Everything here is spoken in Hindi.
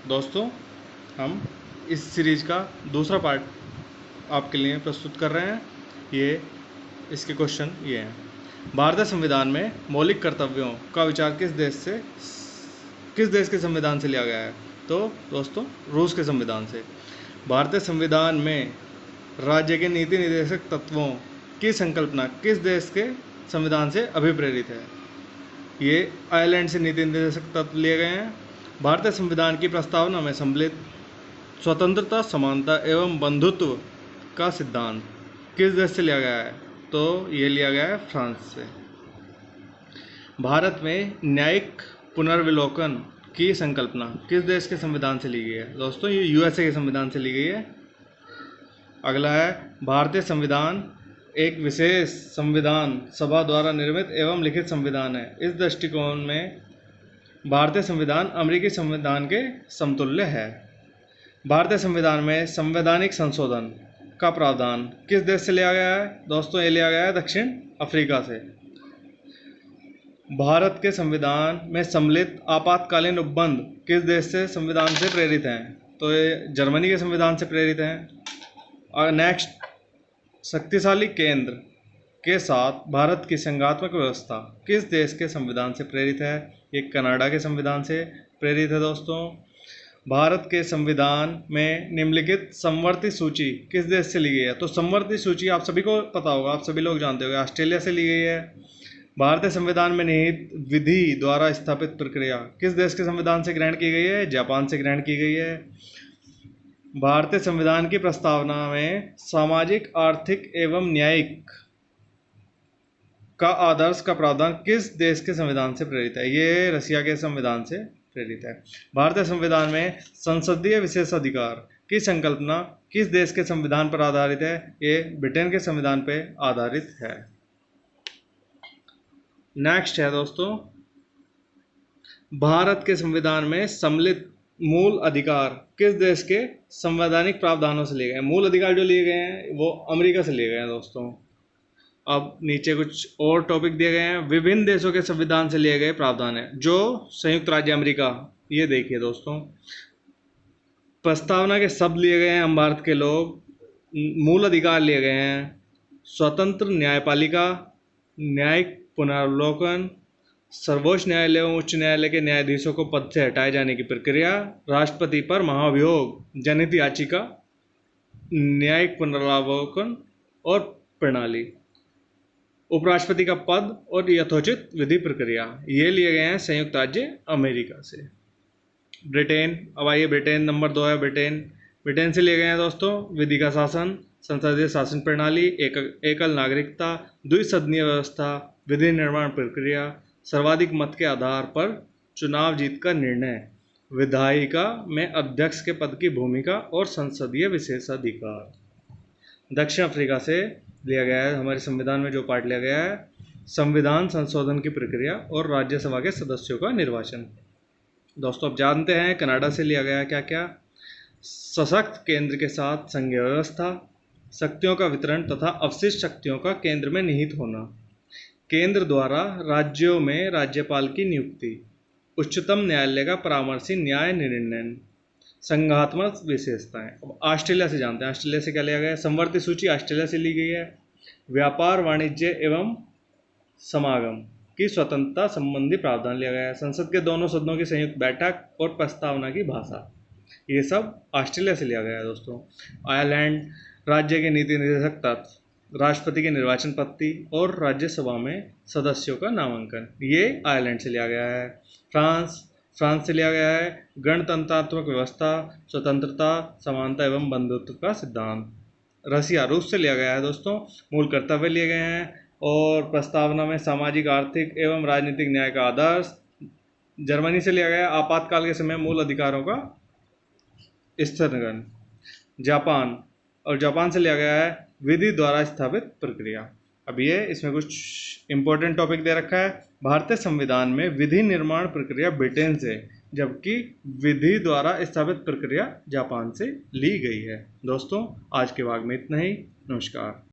दोस्तों, हम इस सीरीज का दूसरा पार्ट आपके लिए प्रस्तुत कर रहे हैं। इसके क्वेश्चन ये हैं। भारतीय संविधान में मौलिक कर्तव्यों का विचार किस देश के संविधान से लिया गया है? तो दोस्तों, रूस के संविधान से। भारतीय संविधान में राज्य के नीति निर्देशक तत्वों की संकल्पना किस देश के संविधान से अभिप्रेरित है? ये आयरलैंड से नीति निर्देशक तत्व लिए गए हैं। भारतीय संविधान की प्रस्तावना में सम्मिलित स्वतंत्रता, समानता एवं बंधुत्व का सिद्धांत किस देश से लिया गया है? तो ये लिया गया है फ्रांस से। भारत में न्यायिक पुनर्विलोकन की संकल्पना किस देश के संविधान से ली गई है? दोस्तों, ये यूएसए के संविधान से ली गई है। अगला है, भारतीय संविधान एक विशेष संविधान सभा द्वारा निर्मित एवं लिखित संविधान है। इस दृष्टिकोण में भारतीय संविधान अमेरिकी संविधान के समतुल्य है। भारतीय संविधान में संवैधानिक संशोधन का प्रावधान किस देश से लिया गया है? दोस्तों, ये लिया गया है दक्षिण अफ्रीका से। भारत के संविधान में सम्मिलित आपातकालीन उपबंध किस देश से संविधान से प्रेरित हैं? तो ये जर्मनी के संविधान से प्रेरित हैं। और नेक्स्ट, शक्तिशाली केंद्र के साथ भारत की संघात्मक व्यवस्था किस देश के संविधान से प्रेरित है? ये कनाडा के संविधान से प्रेरित है। दोस्तों, भारत के संविधान में निम्नलिखित समवर्ती सूची किस देश से ली गई है? तो समवर्ती सूची आप सभी को पता होगा, आप सभी लोग जानते होंगे, ऑस्ट्रेलिया से ली गई है। भारतीय संविधान में निहित विधि द्वारा स्थापित प्रक्रिया किस देश के संविधान से ग्रहण की गई है? जापान से ग्रहण की गई है। भारतीय संविधान की प्रस्तावना में सामाजिक, आर्थिक एवं न्यायिक का आदर्श का प्रावधान किस देश के संविधान से प्रेरित है? ये रसिया के संविधान से प्रेरित है। भारतीय संविधान में संसदीय विशेषाधिकार की संकल्पना किस देश के संविधान पर आधारित है? ये ब्रिटेन के संविधान पर आधारित है। नेक्स्ट है दोस्तों, भारत के संविधान में सम्मिलित मूल अधिकार किस देश के संवैधानिक प्रावधानों से लिए गए हैं? मूल अधिकार जो लिए गए हैं वो अमेरिका से लिए गए हैं। दोस्तों, अब नीचे कुछ और टॉपिक दिए गए हैं। विभिन्न देशों के संविधान से लिए गए प्रावधान है जो संयुक्त राज्य अमेरिका। ये देखिए दोस्तों, प्रस्तावना के शब्द लिए गए हैं हम भारत के लोग। मूल अधिकार लिए गए हैं स्वतंत्र न्यायपालिका, न्यायिक पुनर्वलोकन, सर्वोच्च न्यायालय एवं उच्च न्यायालय के न्यायाधीशों को पद से हटाए जाने की प्रक्रिया, राष्ट्रपति पर महाभियोग जनहित याचिका, न्यायिक पुनर्वलोकन और प्रणाली, उपराष्ट्रपति का पद और यथोचित विधि प्रक्रिया। ये लिए गए हैं संयुक्त राज्य अमेरिका से। ब्रिटेन, अब आइए ब्रिटेन नंबर 2 है। ब्रिटेन से लिए गए हैं दोस्तों विधि का शासन, संसदीय शासन प्रणाली, एकल नागरिकता, द्विसदनीय व्यवस्था, विधि निर्माण प्रक्रिया, सर्वाधिक मत के आधार पर चुनाव जीत का निर्णय, विधायिका में अध्यक्ष के पद की भूमिका और संसदीय विशेषाधिकार। दक्षिण अफ्रीका से लिया गया है, हमारे संविधान में जो पार्ट लिया गया है, संविधान संशोधन की प्रक्रिया और राज्यसभा के सदस्यों का निर्वाचन। दोस्तों, आप जानते हैं कनाडा से लिया गया है क्या क्या? सशक्त केंद्र के साथ संघीय व्यवस्था, शक्तियों का वितरण तथा अवशिष्ट शक्तियों का केंद्र में निहित होना, केंद्र द्वारा राज्यों में राज्यपाल की नियुक्ति, उच्चतम न्यायालय का परामर्शी न्याय निर्णय, संघात्मक विशेषताएं। अब ऑस्ट्रेलिया से जानते हैं, ऑस्ट्रेलिया से क्या लिया गया है? समवर्ती सूची ऑस्ट्रेलिया से ली गई है। व्यापार, वाणिज्य एवं समागम की स्वतंत्रता संबंधी प्रावधान लिया गया है। संसद के दोनों सदनों की संयुक्त बैठक और प्रस्तावना की भाषा, ये सब ऑस्ट्रेलिया से लिया गया है। दोस्तों, आयरलैंड, राज्य के नीति निर्देशक तत्व, राष्ट्रपति की निर्वाचन पद्धति और राज्यसभा में सदस्यों का नामांकन, ये आयरलैंड से लिया गया है। फ्रांस से लिया गया है गणतंत्रात्मक व्यवस्था, स्वतंत्रता, समानता एवं बंधुत्व का सिद्धांत। रसिया, रूस से लिया गया है दोस्तों, मूल कर्तव्य लिए गए हैं और प्रस्तावना में सामाजिक, आर्थिक एवं राजनीतिक न्याय का आदर्श। जर्मनी से लिया गया है आपातकाल के समय मूल अधिकारों का स्थगन। जापान से लिया गया है विधि द्वारा स्थापित प्रक्रिया। अब ये इसमें कुछ इंपॉर्टेंट टॉपिक दे रखा है। भारतीय संविधान में विधि निर्माण प्रक्रिया ब्रिटेन से, जबकि विधि द्वारा स्थापित प्रक्रिया जापान से ली गई है। दोस्तों, आज के भाग में इतना ही। नमस्कार।